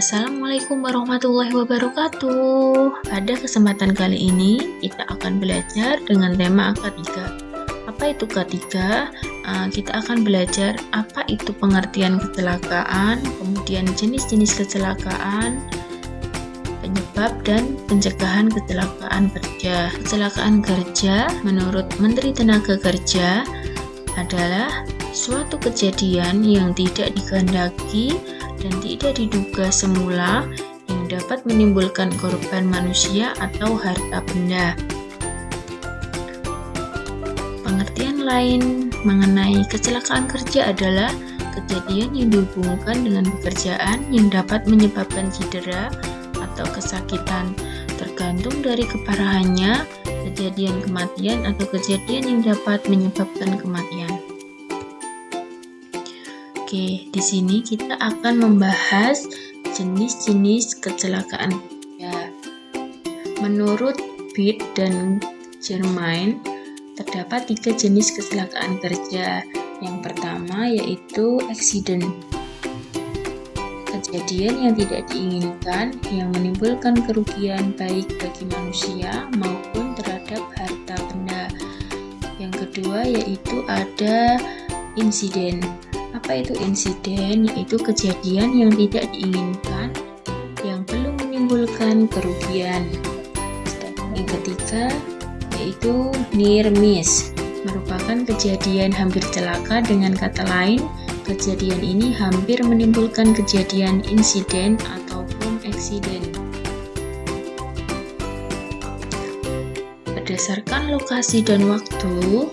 Assalamualaikum warahmatullahi wabarakatuh. Pada kesempatan kali ini kita akan belajar dengan tema K3. Apa itu K3? Kita akan belajar apa itu pengertian kecelakaan, kemudian jenis-jenis kecelakaan, penyebab dan pencegahan kecelakaan kerja. Kecelakaan kerja menurut Menteri Tenaga Kerja adalah suatu kejadian yang tidak dikehendaki dan tidak diduga semula yang dapat menimbulkan korban manusia atau harta benda. Pengertian lain mengenai kecelakaan kerja adalah kejadian yang dihubungkan dengan pekerjaan yang dapat menyebabkan cedera atau kesakitan, tergantung dari keparahannya, kejadian kematian atau kejadian yang dapat menyebabkan kematian. Oke, di sini kita akan membahas jenis-jenis kecelakaan kerja. Menurut Pitt dan Germain, terdapat 3 jenis kecelakaan kerja. Yang pertama yaitu accident, kejadian yang tidak diinginkan yang menimbulkan kerugian baik bagi manusia maupun terhadap harta benda. Yang kedua yaitu ada insiden. Apa itu insiden? Yaitu kejadian yang tidak diinginkan yang belum menimbulkan kerugian. Yang ketiga yaitu near miss, merupakan kejadian hampir celaka. Dengan kata lain, kejadian ini hampir menimbulkan kejadian insiden ataupun accident. Berdasarkan lokasi dan waktu,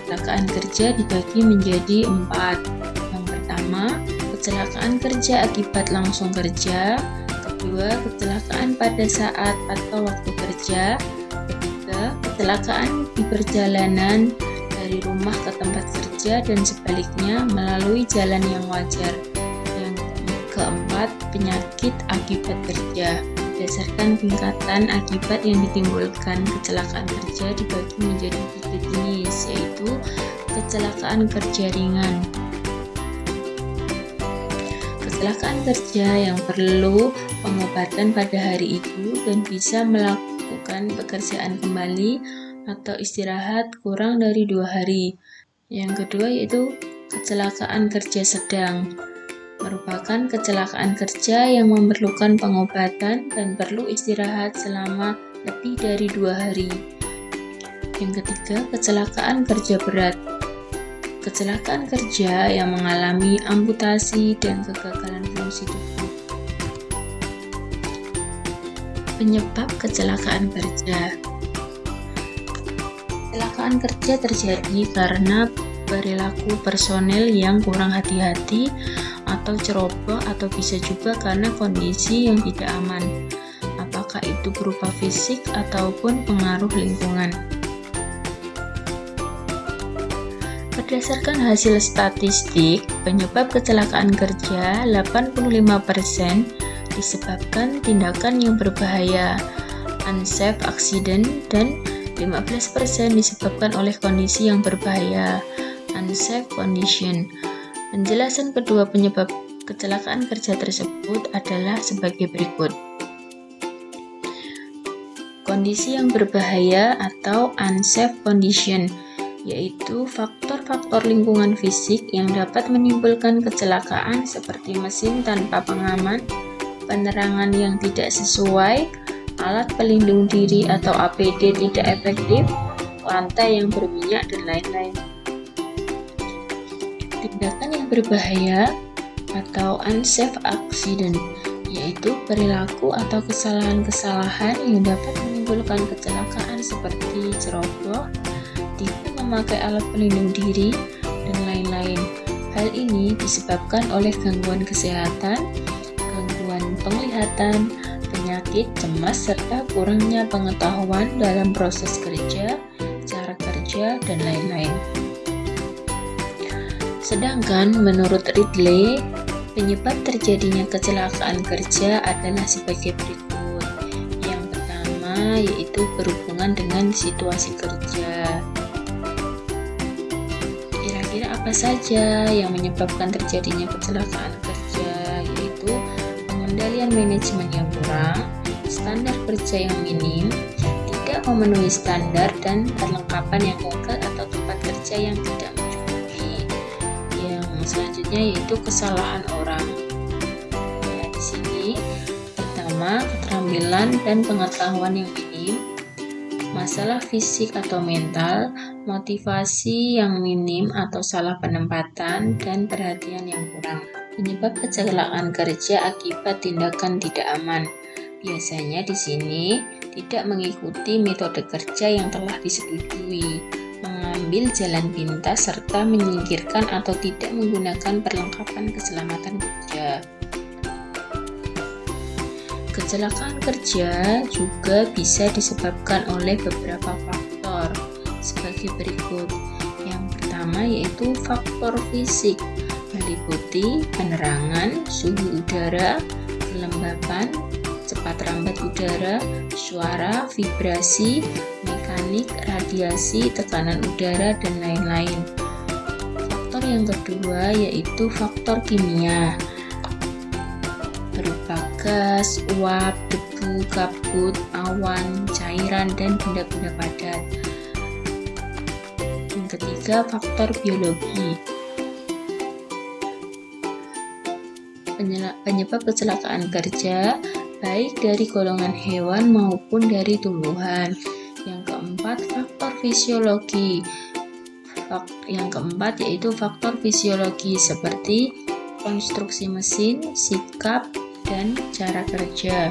kecelakaan kerja dibagi menjadi 4. Yang pertama, kecelakaan kerja akibat langsung kerja. Kedua, kecelakaan pada saat atau waktu kerja. Ketiga, kecelakaan di perjalanan dari rumah ke tempat kerja dan sebaliknya melalui jalan yang wajar. Yang keempat, penyakit akibat kerja. Berdasarkan tingkatan akibat yang ditimbulkan kecelakaan kerja dibagi menjadi 3 jenis, yaitu kecelakaan kerja ringan, kecelakaan kerja yang perlu pengobatan pada hari itu dan bisa melakukan pekerjaan kembali atau istirahat kurang dari 2 hari. Yang kedua yaitu kecelakaan kerja sedang, merupakan kecelakaan kerja yang memerlukan pengobatan dan perlu istirahat selama lebih dari 2 hari. Yang ketiga, kecelakaan kerja berat, kecelakaan kerja yang mengalami amputasi dan kegagalan fungsi tubuh. Penyebab kecelakaan kerja. Kecelakaan kerja terjadi karena perilaku personel yang kurang hati-hati atau ceroboh, atau bisa juga karena kondisi yang tidak aman, apakah itu berupa fisik ataupun pengaruh lingkungan. Berdasarkan hasil statistik, penyebab kecelakaan kerja 85% disebabkan tindakan yang berbahaya, unsafe accident, dan 15% disebabkan oleh kondisi yang berbahaya, unsafe condition. Penjelasan kedua penyebab kecelakaan kerja tersebut adalah sebagai berikut. Kondisi yang berbahaya atau unsafe condition, yaitu faktor-faktor lingkungan fisik yang dapat menimbulkan kecelakaan seperti mesin tanpa pengaman, penerangan yang tidak sesuai, alat pelindung diri atau APD tidak efektif, lantai yang berminyak, dan lain-lain. Tindakan yang berbahaya atau unsafe accident, yaitu perilaku atau kesalahan-kesalahan yang dapat menimbulkan kecelakaan seperti ceroboh, tidak memakai alat pelindung diri, dan lain-lain. Hal ini disebabkan oleh gangguan kesehatan, gangguan penglihatan, penyakit, cemas, serta kurangnya pengetahuan dalam proses kerja, cara kerja, dan lain-lain. Sedangkan menurut Ridley, penyebab terjadinya kecelakaan kerja adalah sebagai berikut. Yang pertama yaitu berhubungan dengan situasi kerja. Kira-kira apa saja yang menyebabkan terjadinya kecelakaan kerja? Yaitu manajemen yang kurang, standar kerja yang minim, tidak memenuhi standar, dan perlengkapan yang gagal atau tempat kerja yang tidak mencukupi. Yang selanjutnya yaitu kesalahan orang. Ya, di sini pertama, keterampilan dan pengetahuan yang minim, masalah fisik atau mental, motivasi yang minim atau salah penempatan, dan perhatian yang kurang. Penyebab kecelakaan kerja akibat tindakan tidak aman. Biasanya di sini tidak mengikuti metode kerja yang telah disetujui, mengambil jalan pintas, serta menyingkirkan atau tidak menggunakan perlengkapan keselamatan kerja. Kecelakaan kerja juga bisa disebabkan oleh beberapa faktor sebagai berikut. Yang pertama yaitu faktor fisik, meliputi penerangan, suhu udara, kelembapan, cepat rambat udara, suara, vibrasi, mekanik, radiasi, tekanan udara, dan lain-lain. Faktor yang kedua yaitu faktor kimia, berupa gas, uap, debu, kabut, awan, cairan, dan benda-benda padat. Yang ketiga, faktor biologi. Penyebab kecelakaan kerja baik dari golongan hewan maupun dari tumbuhan. Yang keempat, faktor fisiologi. Yang keempat yaitu faktor fisiologi seperti konstruksi mesin, sikap, dan cara kerja.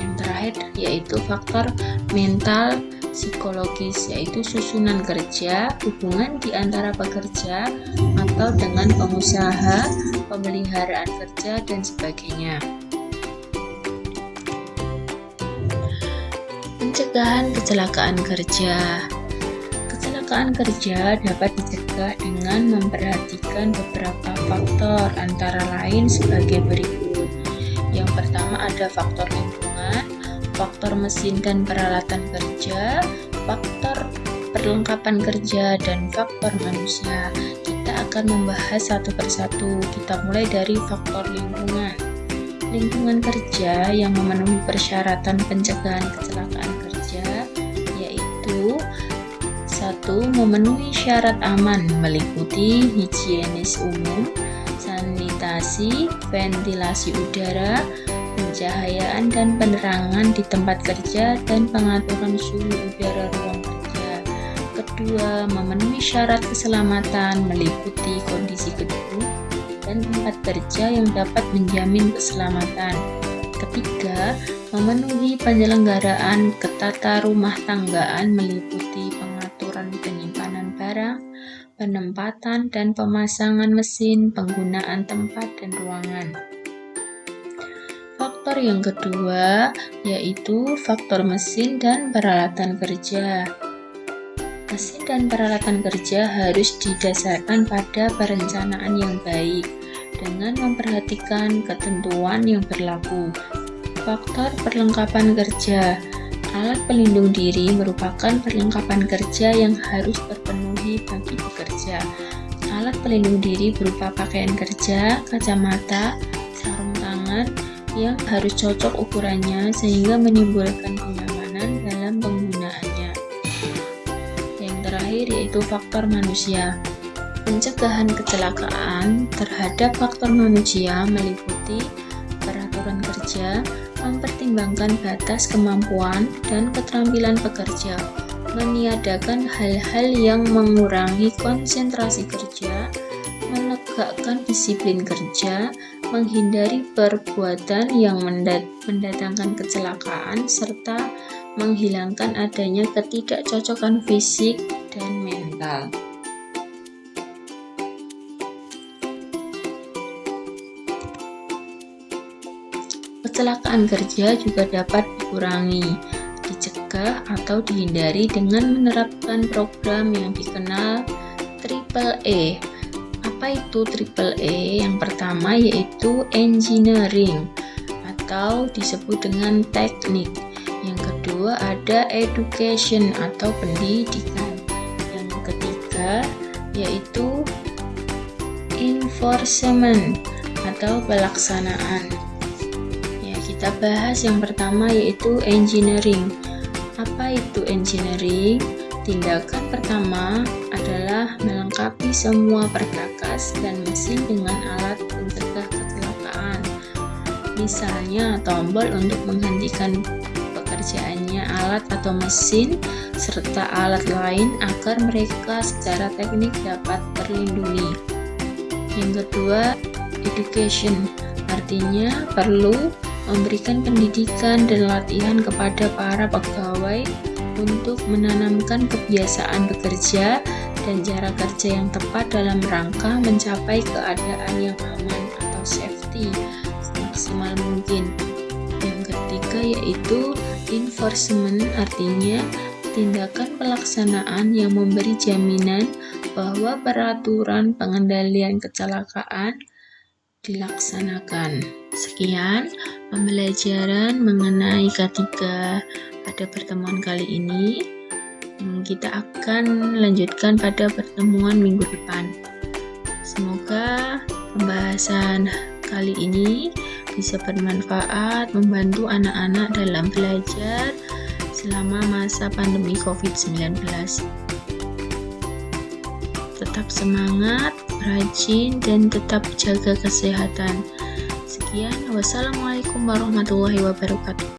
Yang terakhir yaitu faktor mental psikologis, yaitu susunan kerja, hubungan di antara pekerja atau dengan pengusaha, pemeliharaan kerja, dan sebagainya. Pencegahan kecelakaan kerja. Kecelakaan kerja dapat dicegah dengan memperhatikan beberapa faktor, antara lain sebagai berikut. Yang pertama ada faktor lingkungan, faktor mesin dan peralatan kerja, faktor perlengkapan kerja, dan faktor manusia. Kita akan membahas satu persatu. Kita mulai dari faktor lingkungan. Lingkungan kerja yang memenuhi persyaratan pencegahan kecelakaan kerja yaitu 1. Memenuhi syarat aman, meliputi higienis umum, sanitasi, ventilasi udara, pencahayaan dan penerangan di tempat kerja, dan pengaturan suhu udara ruang kerja. Kedua, memenuhi syarat keselamatan, meliputi kondisi gedung dan tempat kerja yang dapat menjamin keselamatan. Ketiga, memenuhi penyelenggaraan ketata rumah tanggaan, meliputi pengaturan penyimpanan barang, penempatan dan pemasangan mesin, penggunaan tempat dan ruangan. Faktor yang kedua yaitu faktor mesin dan peralatan kerja. Mesin dan peralatan kerja harus didasarkan pada perencanaan yang baik dengan memperhatikan ketentuan yang berlaku. Faktor perlengkapan kerja. Alat pelindung diri merupakan perlengkapan kerja yang harus terpenuhi bagi pekerja. Alat pelindung diri berupa pakaian kerja, kacamata, sarung tangan yang harus cocok ukurannya sehingga menimbulkan kenyamanan dalam penggunaannya. Yang terakhir yaitu faktor manusia. Pencegahan kecelakaan terhadap faktor manusia meliputi peraturan kerja, mempertimbangkan batas kemampuan dan keterampilan pekerja, meniadakan hal-hal yang mengurangi konsentrasi kerja, menegakkan disiplin kerja, menghindari perbuatan yang mendatangkan kecelakaan, serta menghilangkan adanya ketidakcocokan fisik dan mental. Kecelakaan kerja juga dapat dikurangi, dicegah atau dihindari dengan menerapkan program yang dikenal AAA. Apa itu AAA? Yang pertama yaitu engineering atau disebut dengan teknik. Yang kedua ada education atau pendidikan. Yang ketiga yaitu enforcement atau pelaksanaan. Kita bahas yang pertama yaitu engineering. Apa itu engineering? Tindakan pertama adalah melengkapi semua perkakas dan mesin dengan alat pencegah kecelakaan. Misalnya tombol untuk menghentikan pekerjaannya alat atau mesin, serta alat lain agar mereka secara teknik dapat terlindungi. Yang kedua, education. Artinya perlu memberikan pendidikan dan latihan kepada para pegawai untuk menanamkan kebiasaan bekerja dan cara kerja yang tepat dalam rangka mencapai keadaan yang aman atau safety semaksimal mungkin. Yang ketiga yaitu enforcement, artinya tindakan pelaksanaan yang memberi jaminan bahwa peraturan pengendalian kecelakaan dilaksanakan. Sekian pembelajaran mengenai K3 pada pertemuan kali ini. Kita akan lanjutkan pada pertemuan minggu depan. Semoga pembahasan kali ini bisa bermanfaat, membantu anak-anak dalam belajar selama masa pandemi COVID-19. Tetap semangat, rajin, dan tetap jaga kesehatan. Sekian, wassalamualaikum warahmatullahi wabarakatuh.